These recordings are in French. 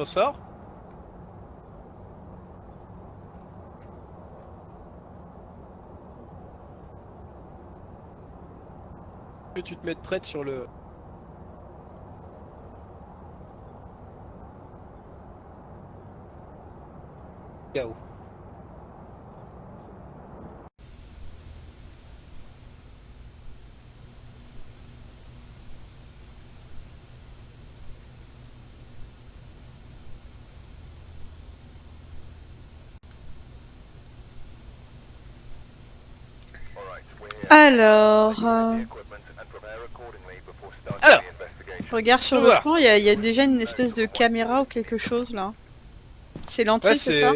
On sort. Que tu te mettes prête sur le... Chaos. Alors, Alors, regarde sur le voilà. plan, il y a déjà une espèce de caméra ou quelque chose là. C'est l'entrée, Ouais, c'est ça?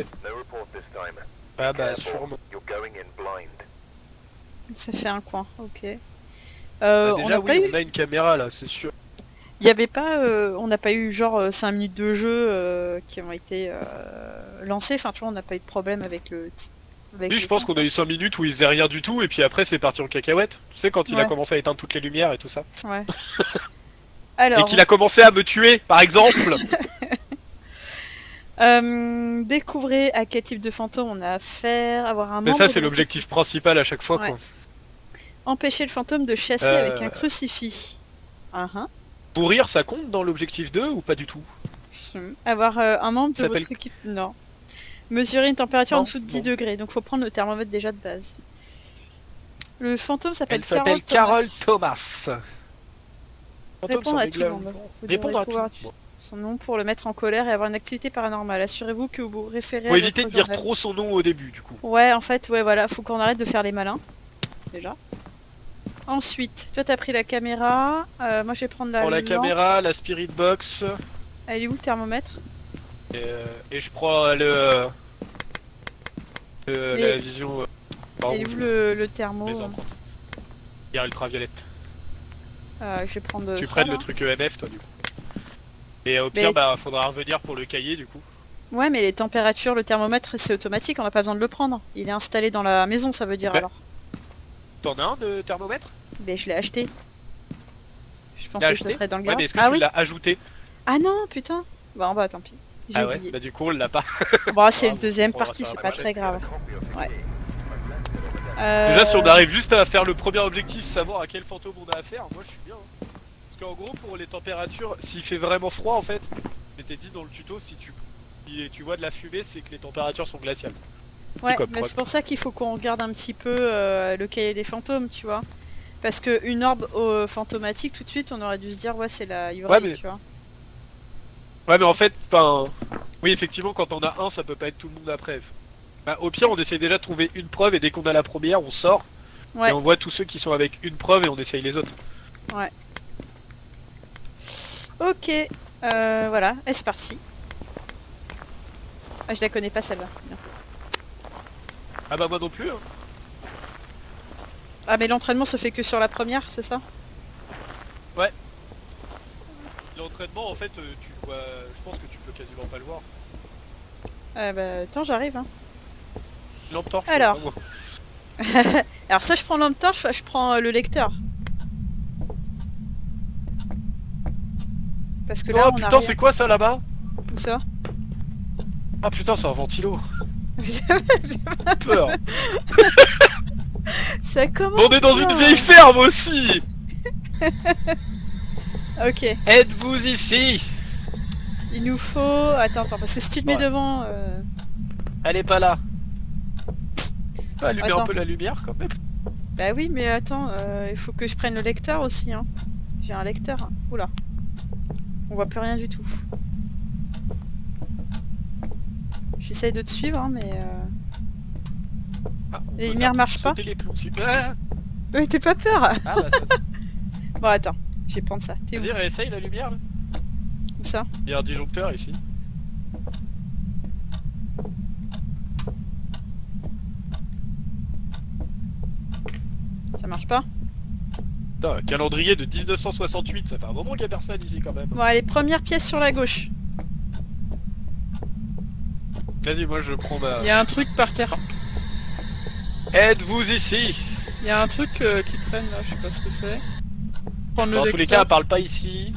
Ah bah sûrement. Ça fait un coin, ok. Bah, On déjà n'a pas oui, eu... on a une caméra là, c'est sûr. Il y avait pas... on n'a pas eu genre 5 minutes de jeu qui ont été lancées. Enfin, tu vois, on n'a pas eu de problème avec le... Avec Oui, le je pense temps, qu'on a quoi. eu 5 minutes où il faisait rien du tout et puis après c'est parti en cacahuète. Tu sais quand il a Ouais, commencé à éteindre toutes les lumières et tout ça. ouais. Et Alors, qu'il a commencé à me tuer, par exemple. découvrez à quel type de fantôme on a affaire, avoir un Mais ça membre de c'est votre équipe. l'objectif principal à chaque fois Ouais. quoi. Empêcher le fantôme de chasser avec un Euh... crucifix. Uhum. Mourir ça compte dans l'objectif 2 ou pas du tout? Avoir un membre Il de s'appelle... votre équipe. Non. Mesurer une température en Non, dessous de 10 bon. degrés, donc faut prendre le thermomètre déjà de base. Le fantôme s'appelle Elle Carol s'appelle Carol Thomas. Thomas. Fantôme Répondre sans à tout le dégla... monde. Vous devrez Répondre à tout. pouvoir Bon. son nom pour le mettre en colère et avoir une activité paranormale. Assurez-vous que vous référez Faut à éviter votre de dire journal. trop son nom au début du coup. Ouais, en fait, ouais, voilà, faut qu'on arrête de faire les malins. Déjà. Ensuite, toi t'as pris la caméra, moi je vais prendre la Prends la lampe. caméra, la spirit box, Elle est où le thermomètre? et je prends la vision Elle est rouge où là, le thermo? les empreintes. Il y a ultraviolette. Je vais prendre Tu ça prennes le là. truc EMF toi du coup. Et au pire Mais bah faudra revenir pour le cahier du coup. ouais, mais les températures, le thermomètre c'est automatique, on n'a pas besoin de le prendre. Il est installé dans la maison, ça veut dire Mais alors. t'en as un de thermomètre? Mais je l'ai acheté. Je T'as pensais que ça acheté? serait dans le Ouais mais garage. est-ce que Ah tu oui? l'as ajouté? Ah non, putain! Bah tant pis. J'ai Ah ouais? oublié. Bah du coup on l'a pas. Bon, c'est le Bravo, deuxième on prendra partie, ça c'est la pas prochaine. très grave. Ouais. Déjà si on Euh... arrive juste à faire le premier objectif, savoir à quel fantôme on a affaire, moi je suis bien. Hein. Parce qu'en gros pour les températures, s'il fait vraiment froid en fait, je t'ai dit dans le tuto, si tu vois de la fumée, c'est que les températures sont glaciales. Ouais, Comme mais preuve. c'est pour ça qu'il faut qu'on regarde un petit peu le cahier des fantômes, tu vois. Parce que une orbe fantomatique, tout de suite, on aurait dû se dire, ouais, c'est la Ouais Ivraie, mais... tu vois. Ouais mais en fait, enfin... Oui effectivement quand on a un, ça peut pas être tout le monde après. Bah, au pire on essaye déjà de trouver une preuve et dès qu'on a la première, on sort. Et Ouais, on voit tous ceux qui sont avec une preuve et on essaye les autres. ouais. Ok, voilà, et c'est parti. Ah, je la connais pas celle-là. Bien. Ah bah moi non plus hein. Ah, mais l'entraînement se fait que sur la première, c'est ça? Ouais. L'entraînement en fait, tu vois... Je pense que tu peux quasiment pas le voir. Bah, attends, j'arrive, hein. Lampe torche, Alors. pas moi. Alors, soit je prends l'lampe torche, soit je prends le lecteur. Parce que là, Oh on a putain rien. c'est quoi ça là-bas? Où ça? Ah putain c'est un ventilo. Peur. Ça commence. On est dans une vieille ferme aussi. Ok. Êtes-vous ici? Il nous faut... Attends, parce que si tu te mets Ouais. devant... Elle est pas là. Allumer un Attends. peu la lumière quand même. Bah oui, mais attends, il faut que je prenne le lecteur aussi, hein. J'ai un lecteur. Oula. On voit plus rien du tout. J'essaye de te suivre, hein, mais... Ah, on Les peut lumières faire marchent pas? sauter les plombs. Ah, Oui, t'es pas peur? ah bah ça... Bon, attends. Je vais prendre ça. T'es où? Vas-y réessaye la lumière là. Où ça? Il y a un disjoncteur ici. Ça marche pas? Putain, un calendrier de 1968, ça fait un moment qu'il y a personne ici quand même. Bon, allez, première pièce sur la gauche. Vas-y, moi je prends ma... Il y a un truc par terre. Êtes-vous ici? Il y a un truc qui traîne là, je sais pas ce que c'est. Prendre le Dans tous les cas, lecteur. elle parle pas ici.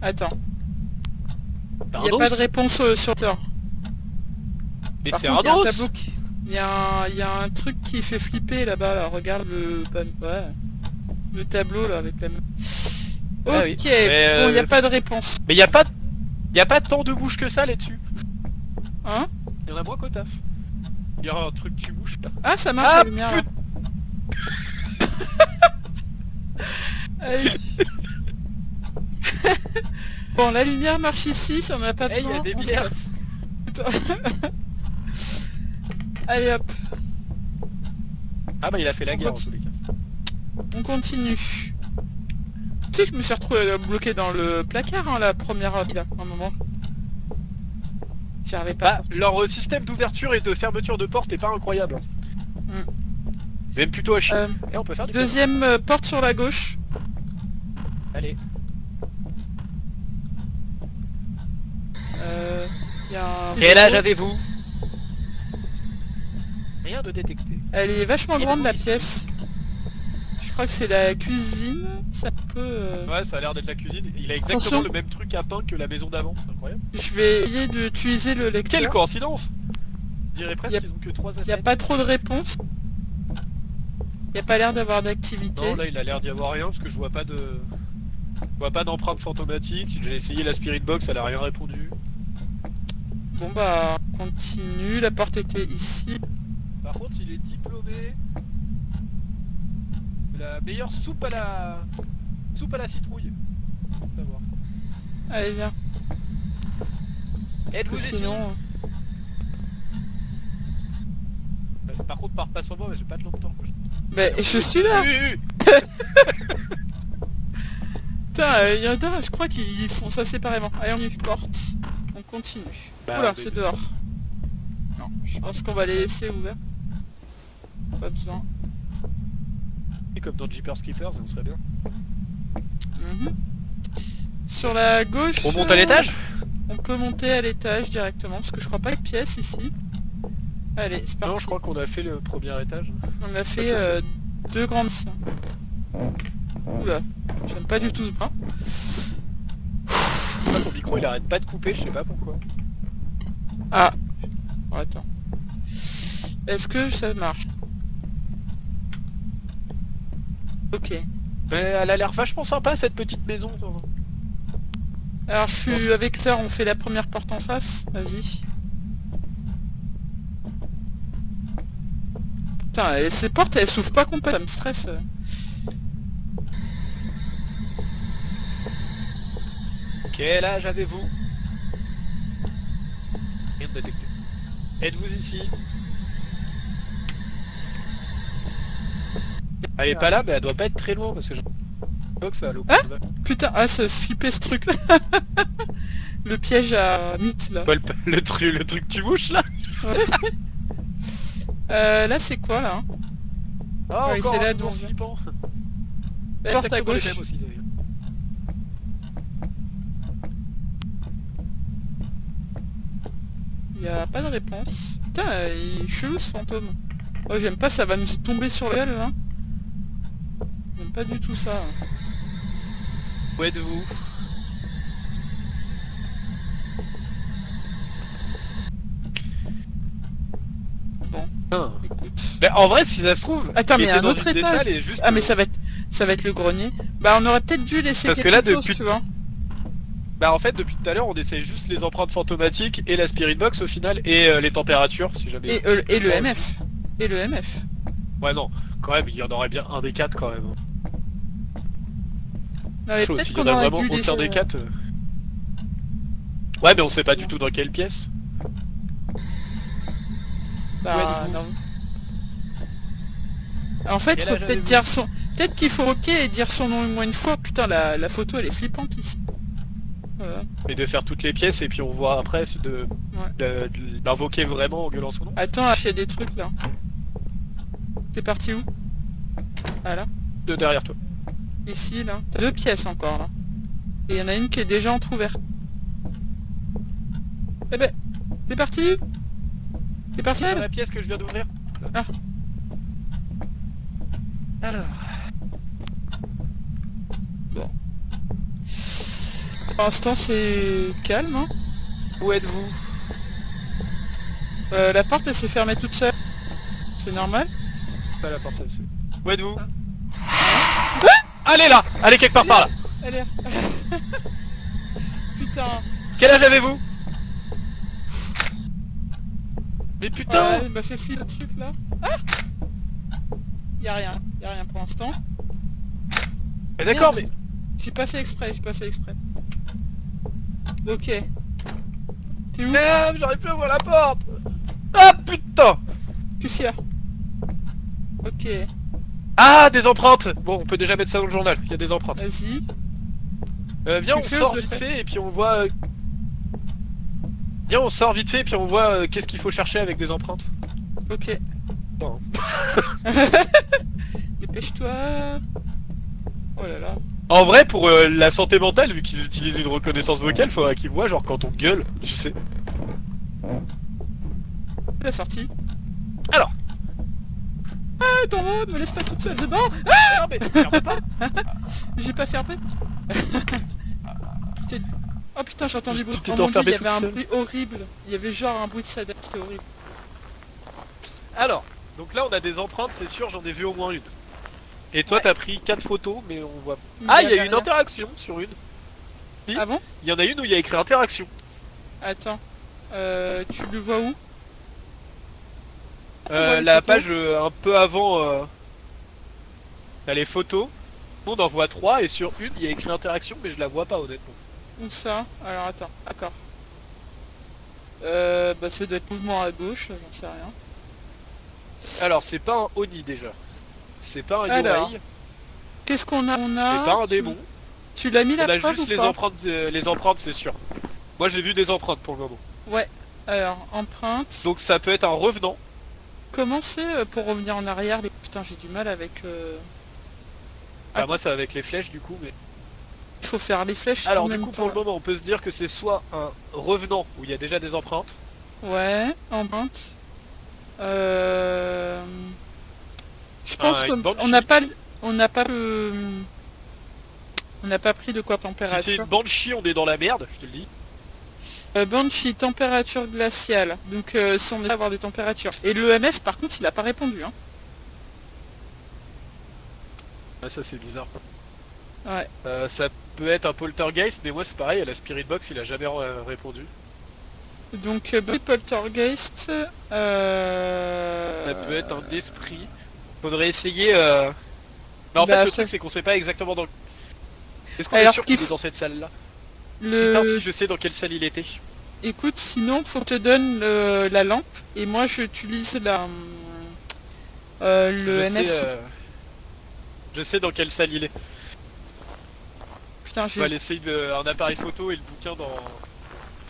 Attends. Il n'y a pas de réponse sur Twitter. Mais Par c'est contre, un dos. il y a un truc qui fait flipper là-bas, là. Regarde le tableau là avec la main. Ok, Ah oui. Mais, bon, il n'y a pas de réponse. Mais y a pas tant de bouches que ça là-dessus. Hein? Il y en a moins qu'au taf. Il y aura un truc tu bouges. Ah, ça marche Ah, la lumière là. Aïe. Bon, la lumière marche ici, si on n'a pas Hey, besoin, y a des on se bières. casse. Putain. Allez hop, Ah bah il a fait la On guerre en continue. tous les cas. on continue. Tu sais que je me suis retrouvé bloqué dans le placard, hein, la première là, un moment. J'arrivais pas à Bah, sortir. leur système d'ouverture et de fermeture de porte est pas incroyable. Même plutôt à chier. Et on peut faire du Deuxième porte sur la gauche. Allez. Y a un... Quel âge avez-vous? Rien de détecté. Elle est vachement Et grande vous, la ici pièce. Je crois que c'est la cuisine. Ça peut... Ouais, ça a l'air d'être la cuisine. Il a exactement Attention. le même truc à pain que la maison d'avant. C'est incroyable. Je vais essayer d'utiliser le lecteur. Quelle coïncidence! Je dirais Y a- presque qu'ils ont que 3 Il n'y a assets. pas trop de réponses. Il n'y a pas l'air d'avoir d'activité. Non, là il a l'air d'y avoir rien parce que je vois pas de. Je vois pas d'empreinte fantomatique. J'ai essayé la Spirit Box, elle a rien répondu. Bon bah, on continue. La porte était ici. Par contre, il est diplômé de la meilleure soupe à la citrouille. On va voir. Allez, viens. Parce que Êtes-vous ici? sinon... Par contre, pars pas sur moi, mais j'ai pas de longtemps. Bah, je suis là. Oui, oui, oui. Putain, il y en a, je crois qu'ils font ça séparément. Allez, on y porte. On continue. Bah, Oula, mais- c'est dehors. Non, je pense qu'on va les laisser ouvertes. Pas besoin. Comme dans Jeepers Creepers, on serait bien. Mhm. Sur la gauche... On monte à l'étage? On peut monter à l'étage directement, parce que je crois pas de pièce ici. Allez, c'est parti. Non, je crois qu'on a fait le premier étage. On a fait deux grandes... Oula, j'aime pas du tout ce bras. Je crois que ton micro il arrête pas de couper, je sais pas pourquoi. Ah. Bon, attends. Est-ce que ça marche? Ok. Mais elle a l'air vachement sympa cette petite maison. Alors je suis avec Thor, on fait la première porte en face. Vas-y. Putain, ces portes elles s'ouvrent pas complètement, ça me stresse. Quel âge avez-vous? Rien de détecté. Êtes-vous ici? Elle est pas là, mais elle doit pas être très loin parce que je crois que ça a l'eau. Putain, ah ça se flippait ce truc là. Le piège à mythe là. Quoi, le truc tu bouches là? Là c'est quoi là? Ah, Ouais, encore c'est là un d'où on ours vient. flippant. La porte à Exactement les gauche. mêmes aussi, d'ailleurs. Il y a pas de réponse. Putain, il est chelou ce fantôme. Oh j'aime pas, ça va nous tomber sur la gueule hein. J'aime pas du tout ça. Hein. Où êtes-vous? Bon, Ah. écoute. Bah, en vrai, si ça se trouve, Attends, il mais il y a était un dans autre une des étage. salles et juste... Ah mais ça va être le grenier. Bah on aurait peut-être dû laisser Parce que quelque là, chose, depuis- tu vois. Bah en fait, depuis tout à l'heure, on essaye juste les empreintes fantomatiques et la Spirit Box au final, et les températures, si jamais... Et le MF. Et le MF. Ouais, non, quand même, il y en aurait bien un des quatre quand même. Non, mais Chaud, peut-être s'il y en qu'on a aurait vraiment dû laisser... aucun des quatre... Ouais, mais on sait pas bien. du tout dans quelle pièce. Bah Ouais, non. En fait, Quel faut âge peut-être avez-vous? dire son... Peut-être qu'il faut ok et dire son nom au moins une fois. Putain, la photo elle est flippante ici. Voilà. Mais de faire toutes les pièces et puis on voit après de l'invoquer vraiment en gueulant son nom. Attends, il y a des trucs là. T'es parti où? Ah là. De derrière toi. Ici là. T'as deux pièces encore là. Et il y en a une qui est déjà entrouverte. Eh ben, t'es parti? T'es parti Dans là? la pièce que je viens d'ouvrir. Ah. Alors... Bon. Pour l'instant c'est calme hein. Où êtes-vous? La porte elle s'est fermée toute seule. C'est normal? Pas la porte aussi. Où êtes-vous? Allez là! Allez quelque part par là! Elle est... Putain. Quel âge avez-vous? Mais putain! Ouais, il m'a fait filer le truc là. Ah, y'a rien pour l'instant. Mais d'accord, Merde. mais... J'ai pas fait exprès. Ok. T'es où? Merde, j'arrive plus à ouvrir la porte! Ah putain! Qu'est-ce qu'il y a? Ok, Ah, des empreintes! Bon, on peut déjà mettre ça dans le journal, il y a des empreintes. vas-y. Viens, on Tu fais, sort je le vite fais. fait et puis on voit... Viens, on sort vite fait et puis on voit qu'est-ce qu'il faut chercher avec des empreintes. Ok. Non. Dépêche-toi. Oh là là. En vrai, pour la santé mentale, vu qu'ils utilisent une reconnaissance vocale, faudrait qu'ils voient genre quand on gueule, tu sais. La sortie. Alors. Ah, attends, me laisse pas toute seule dedans. Non mais, ferme pas. J'ai pas fermé. Putain. Oh putain, j'ai entendu du bruit. Tu Oh t'es mon dieu, il enfermé y avait un toute bruit horrible. Il y avait genre un bruit de sadette, c'était horrible. Alors, donc là on a des empreintes, c'est sûr, j'en ai vu au moins une. Et toi Ouais. t'as pris 4 photos, mais on voit... Ah, il y a avait eu une rien. interaction sur une. Ah bon? Il y en a une où il y a écrit interaction. Attends. Tu le vois où? On voit les La photos. page un peu avant... T'as les photos. On en voit 3 et sur une il y a écrit interaction, mais je la vois pas honnêtement. Où ça? Alors attends, d'accord. Bah ça doit être mouvement à gauche, j'en sais rien. Alors c'est pas un Oni déjà. C'est pas un Alors, Yorai. Qu'est-ce qu'on a? On a... C'est pas un démon. Tu l'as mis On la a preuve juste ou pas? les empreintes c'est sûr. Moi j'ai vu des empreintes pour le moment. Ouais. Alors, empreinte. Donc ça peut être un revenant. Comment c'est pour revenir en arrière? Putain, j'ai du mal avec... Bah Attends. moi c'est avec les flèches du coup mais... Il faut faire les flèches Alors en du même coup temps. pour le moment on peut se dire que c'est soit un revenant où il y a déjà des empreintes. Ouais, empreinte. Je pense une qu'on banshee. n'a pas... On n'a pas le... On n'a pas pris de quoi Si c'est température. une banshee on est dans la merde, je te le dis. Banshee, température glaciale. Donc si on est à avoir des températures. Et l'EMF par contre il a pas répondu. Hein. Ah, ça c'est bizarre. Ouais. Ça peut être un poltergeist mais moi c'est pareil, à la spirit box il a jamais répondu. Donc poltergeist. Ça peut être un esprit. Faudrait essayer... Mais en Bah, fait le ça- truc c'est qu'on sait pas exactement dans... Est-ce qu'on est Alors, sûr ce qu'il qu'il est faut- dans cette salle là? Putain Le... si je sais dans quelle salle il était. Écoute, sinon faut que je te donne la lampe et moi j'utilise la le MF. Je sais dans quelle salle il est. Putain, On j'ai va laisser un appareil photo et le bouquin dans...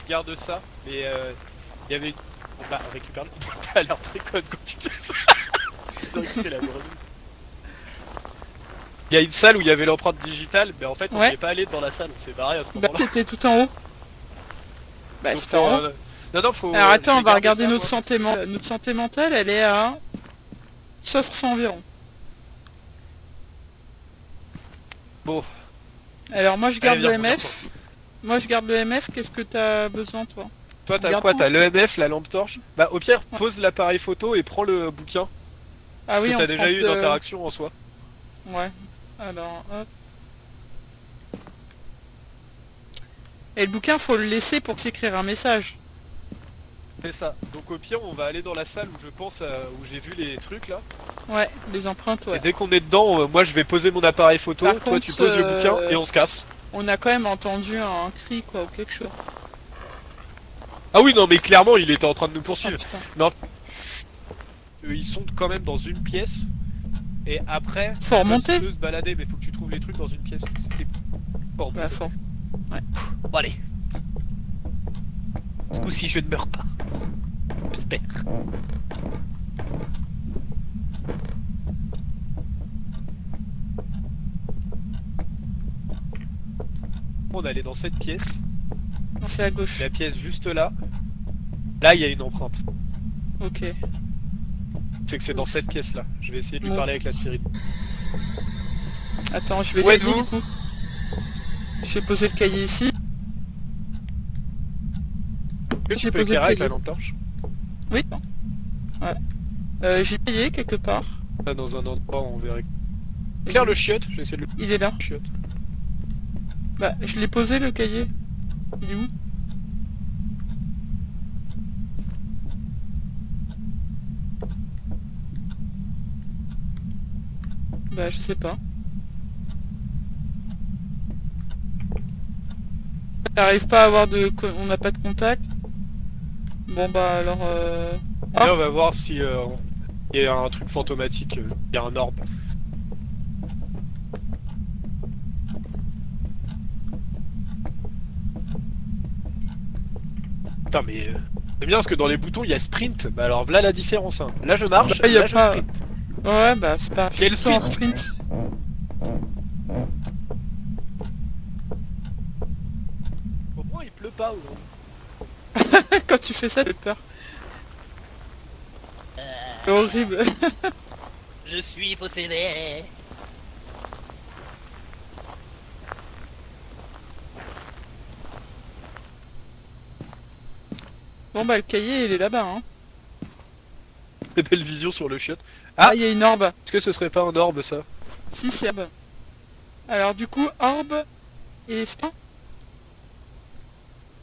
Je garde ça, mais il y avait une... Bah récupère-le. T'as l'air très conne quand tu fais ça. J'ai récupéré la grenouille. Il y a une salle où il y avait l'empreinte digitale, mais en fait on Ouais. n'est pas allé dans la salle, on s'est barré à ce Bah moment-là. t'étais tout en haut. Bah Donc, c'était en haut. Non, faut... Alors attends, je on vais va garder regarder ça, notre moi. santé notre santé mentale, elle est à 60 environ. Bon, Alors moi je garde Allez, le viens, MF. Moi je garde le MF, qu'est-ce que t'as besoin toi? toi t'as Regarde quoi? tout. T'as l'EMF, la lampe torche? Bah au pire, pose l'appareil photo et prends le bouquin. Ah oui, Parce que on t'as déjà prend eu une interaction en soi. Ouais. Alors hop. Et le bouquin faut le laisser pour s'écrire un message. C'est ça. Donc au pire, on va aller dans la salle où je pense, où j'ai vu les trucs là. Ouais, les empreintes, Et ouais. dès qu'on est dedans, moi je vais poser mon appareil photo, Par toi contre, tu poses le bouquin et on se casse. On a quand même entendu un cri quoi ou quelque chose. Ah oui, non mais clairement il était en train de nous Ah, poursuivre. putain. Ils sont quand même dans une pièce. Et après, Faut remonter. tu peux se balader, mais faut que tu trouves les trucs dans une pièce. C'était pas remonter. Bah faut. Bon allez. Ce coup-ci je ne meurs pas. J'espère. On allait dans cette pièce. Non, c'est à gauche. La pièce juste là. Là il y a une empreinte. Ok. C'est que c'est dans cette pièce là. Je vais essayer de lui Bon. parler avec la spirit. Attends, je vais Où gagner êtes-vous du coup. Je vais poser le cahier ici. Que tu J'ai peux posé le éclairer avec la cahier. lampe torche? Oui. Ouais. J'ai payé quelque part. Ah, dans un endroit où on verrait. Éclaire le chiotte, je vais essayer de le Il est là. chiotte. Bah, je l'ai posé le cahier. Il est où? Bah, je sais pas. J'arrive pas à avoir de... On n'a pas de contact. Bon bah alors... Et là, on va voir si il y a un truc fantomatique, il y a un orbe. Putain, mais c'est bien parce que dans les boutons il y a sprint. Bah alors voilà la différence. Hein. Là je marche, Bah, y a là je pas- sprint. Ouais bah c'est pas... Quel plutôt un sprint sprint. Au moins il pleut pas aujourd'hui. Quand tu fais ça, j'ai peur. C'est horrible. Je suis possédé. Bon bah le cahier il est là-bas hein. Très belle vision sur le chiotte. Ah, il y a une orbe. Est-ce que ce serait pas un orbe ça? Si c'est orbe. Alors du coup, orbe et fin.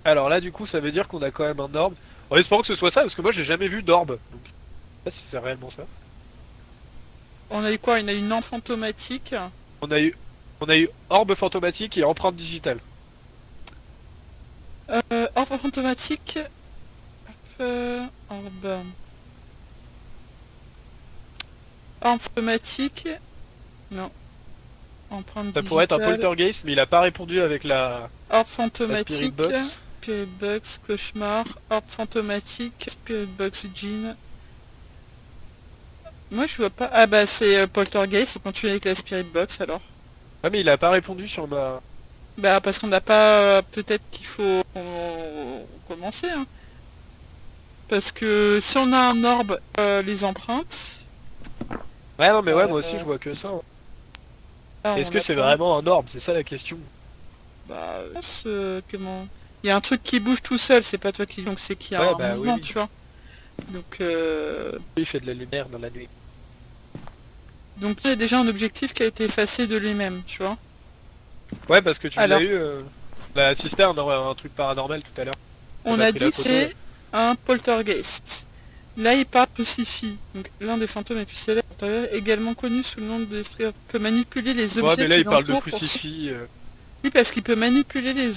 Alors là du coup ça veut dire qu'on a quand même un orbe. En espérant que ce soit ça parce que moi j'ai jamais vu d'orbe. Donc je sais pas si c'est réellement ça. On a eu quoi? On a eu une lampe fantomatique. On a eu orbe fantomatique et empreinte digitale. Orbe fantomatique. Orbe. Orbe fantomatique. Non. Empreinte Ça digitale. pourrait être un poltergeist mais il a pas répondu avec la Orbe spirit fantomatique. box. Spirit box, cauchemar. Orbe fantomatique. Spirit box, jean. Moi je vois pas. Ah bah c'est poltergeist, c'est quand tu es avec la spirit box alors. Ah mais il a pas répondu sur ma... Bah parce qu'on n'a pas... Peut-être qu'il faut commencer hein. Parce que si on a un orbe, les empreintes... Ouais non mais ouais moi aussi je vois que ça. Hein. là, Est-ce on que a c'est pas- vraiment un orbe? C'est ça la question. Bah, comment... Il y a un truc qui bouge tout seul, c'est pas toi qui... Donc c'est qu'il y a Ouais, un bah, mouvement, oui. tu vois. Donc, Il fait de la lumière dans la nuit. donc il y a déjà un objectif qui a été effacé de lui-même, tu vois. Ouais parce que tu Alors. l'as eu... On a assisté à un truc paranormal tout à l'heure. On a a pris dit la que photo, c'est ouais. un poltergeist. Là, il parle de Sisyphe, donc l'un des fantômes les plus célèbres, également connu sous le nom d'esprit, peut manipuler les Ouais objets mais là qui il parle de l'entourent pour... crucifix. Oui, parce qu'il peut manipuler les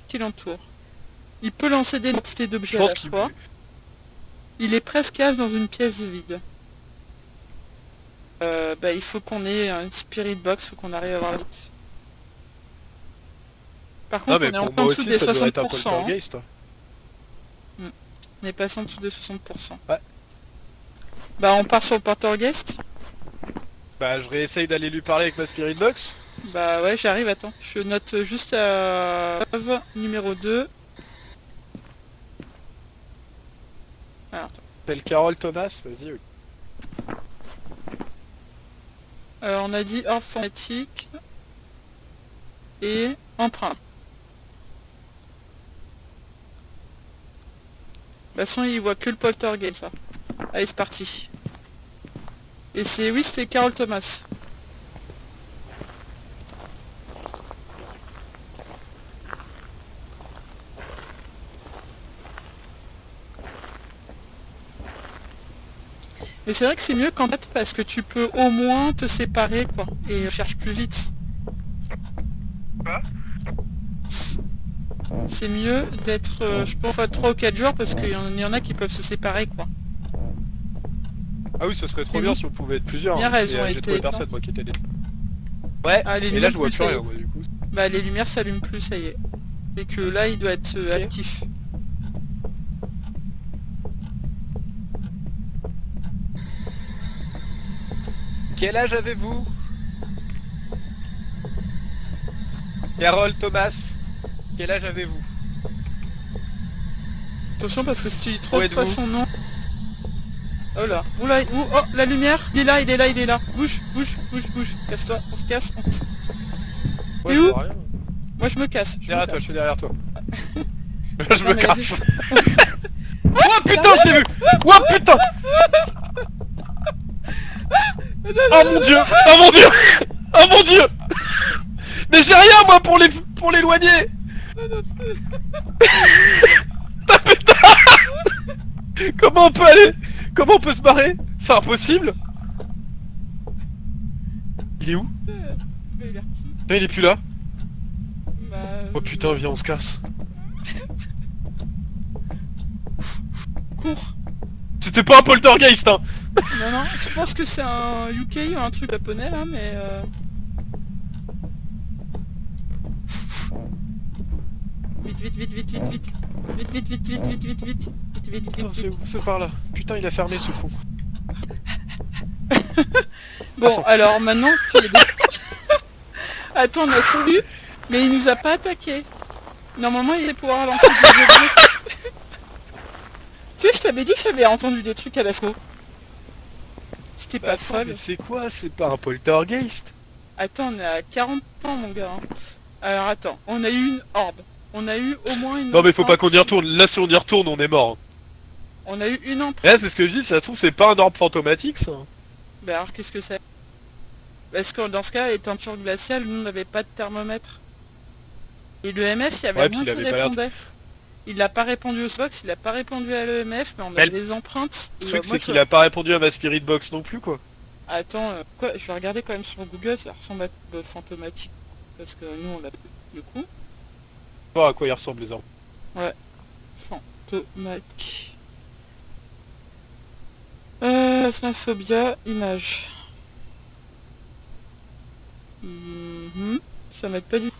qui l'entourent. Il peut lancer des entités Je d'objets à pense la qu'il... fois. Il est presque as dans une pièce vide. Bah, il faut qu'on ait une spirit box, faut qu'on arrive à avoir vite. Par Non contre, mais on est pour en moi dessous aussi des ça devrait être un 60%. Hein. poltergeist. Hein. On est passé en dessous des 60%. Ouais. Bah, on part sur le poltergeist. Bah je réessaye d'aller lui parler avec ma spirit box. Bah ouais, j'arrive, attends. Je note juste à numéro 2. Alors, attends. Appelle Carole Thomas, vas-y. Oui. On a dit informatique et empreinte. De toute façon, il voit que le poltergeist, ça. Allez, c'est parti. Et c'est... Oui, c'était Carol Thomas. Mais c'est vrai que c'est mieux qu'en fait, parce que tu peux au moins te séparer, quoi. Et cherche plus vite. Quoi? C'est mieux d'être, je pense, 3 ou 4 jours, parce qu'il y en a qui peuvent se séparer, quoi. Ah oui, ce serait trop C'est bien nous. si on pouvait être plusieurs. Bien hein. raison, Et, elle j'ai était trouvé personne éteinte. moi qui était Ouais, Ah, les et là lumières je vois plus, plus ça y rien est. moi du coup. Bah, les lumières s'allument plus, ça y est. Et que là, il doit être Ok. actif. Quel âge avez-vous? Carole Thomas, quel âge avez-vous? Attention, parce que si tu dis trop Où de fois êtes-vous? son nom... Oh là, oula, oh, la lumière, il est là, il est là, il est là. Bouge, bouge, bouge, bouge. Casse-toi, on se casse. Ouais, T'es je où? vois rien. Moi, je me casse. Je me Derrière toi, casse. je suis derrière toi. Je Non, me mais casse. Oh putain, je l'ai vu. Oh putain. Oh mon dieu. Oh mon dieu. Oh mon dieu. Mais j'ai rien moi pour l'éloigner. Comment on peut aller? Comment on peut se barrer? C'est impossible. Il est où? Mais il est reparti. Non, il est plus là. Bah, Oh putain, viens, on se casse. cours. C'était pas un poltergeist, hein. Non, non, je pense que c'est un UK ou un truc japonais là, mais Vite, vite, vite, vite, vite, vite. Vite, vite, vite, vite, vite, vite, vite. Vite, vite, Putain, vite, c'est vite. où? C'est par là. Putain, il a fermé ce con. Bon, Passons. alors maintenant qu'il y a des... Attends, on a sauvé, mais il nous a pas attaqué. Normalement, il allait pouvoir lancer des objets. Tu sais, je t'avais dit que j'avais entendu des trucs à la fois. C'était Bah, pas attends, folle. mais c'est quoi? C'est pas un poltergeist? Attends, on est à 40 ans, mon gars. Hein. Alors, attends, on a eu une orbe. On a eu au moins une Non, mais faut pas qu'on y empreinte. retourne. Là, si on y retourne, on est mort. On a eu une empreinte. Et là, c'est ce que je dis, ça se trouve, c'est pas un orbe fantomatique, ça. Bah alors, qu'est-ce que c'est? Parce que dans ce cas, les tentures glaciales, nous, on n'avait pas de thermomètre. Et le MF, il y avait Ouais, rien puis il qui avait pas l'air de- répondait. Il n'a pas répondu au Spox, il n'a pas répondu à l'EMF, mais on Mais a le les empreintes. Le Et, truc, moi, c'est qu'il a pas répondu à ma spirit box non plus, quoi. Attends, quoi? Je vais regarder quand même sur Google, ça ressemble à fantomatique. Parce que nous, on l'a du coup. Voir à quoi il ressemble, les orbes. Fantomatique. Asthmaphobia, image. Ça m'aide pas du tout.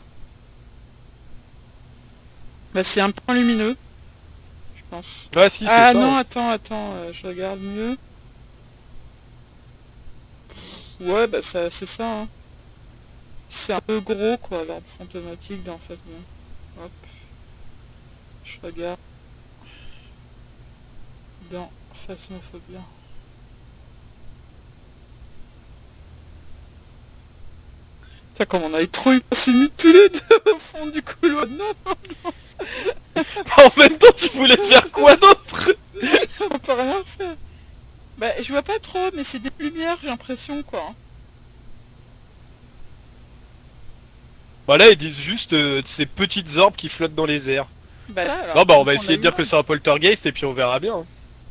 Bah c'est un point lumineux, je pense. Ouais, si, c'est Ah ça. non, hein. attends, je regarde mieux. Ouais, bah ça, c'est ça. Hein. C'est un peu gros quoi, l'orbe fantomatique en fait. Bon. Hop. Je regarde. Dans Phasmophobia. Tiens, comme on avait trop eu, on s'est mis tous les deux au fond du couloir. Non, En même temps, tu voulais faire quoi d'autre? on peut rien faire. Bah, je vois pas trop, mais c'est des lumières, j'ai l'impression, quoi. Bah là, ils disent juste ces petites orbes qui flottent dans les airs. Bah, là, alors, Non, bah on va a essayer de eu dire un. que c'est un poltergeist et puis on verra bien. hein.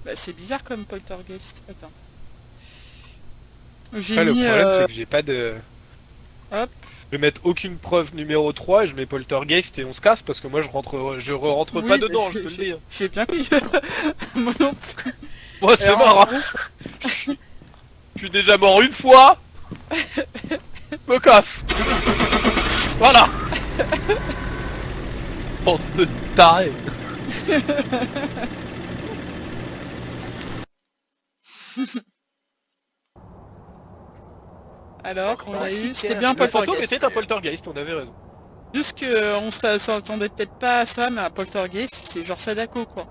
Bah, c'est bizarre comme poltergeist. Attends. J'ai Après, le mis... problème, c'est que j'ai pas de... Hop. Je vais mettre aucune preuve numéro 3 et je mets poltergeist et on se casse parce que moi je rentre Oui, pas mais dedans, je te le dis. hein. J'ai bien compris. Moi non plus. Moi, c'est Alors, mort. en hein. gros, Je suis déjà mort une fois. Me casse. Voilà. Bande de tarés. Alors, on a eu... C'était bien un Le fantôme poltergeist. était un poltergeist, on avait raison. Juste qu'on s'attendait peut-être pas à ça, mais un poltergeist, c'est genre Sadako, quoi.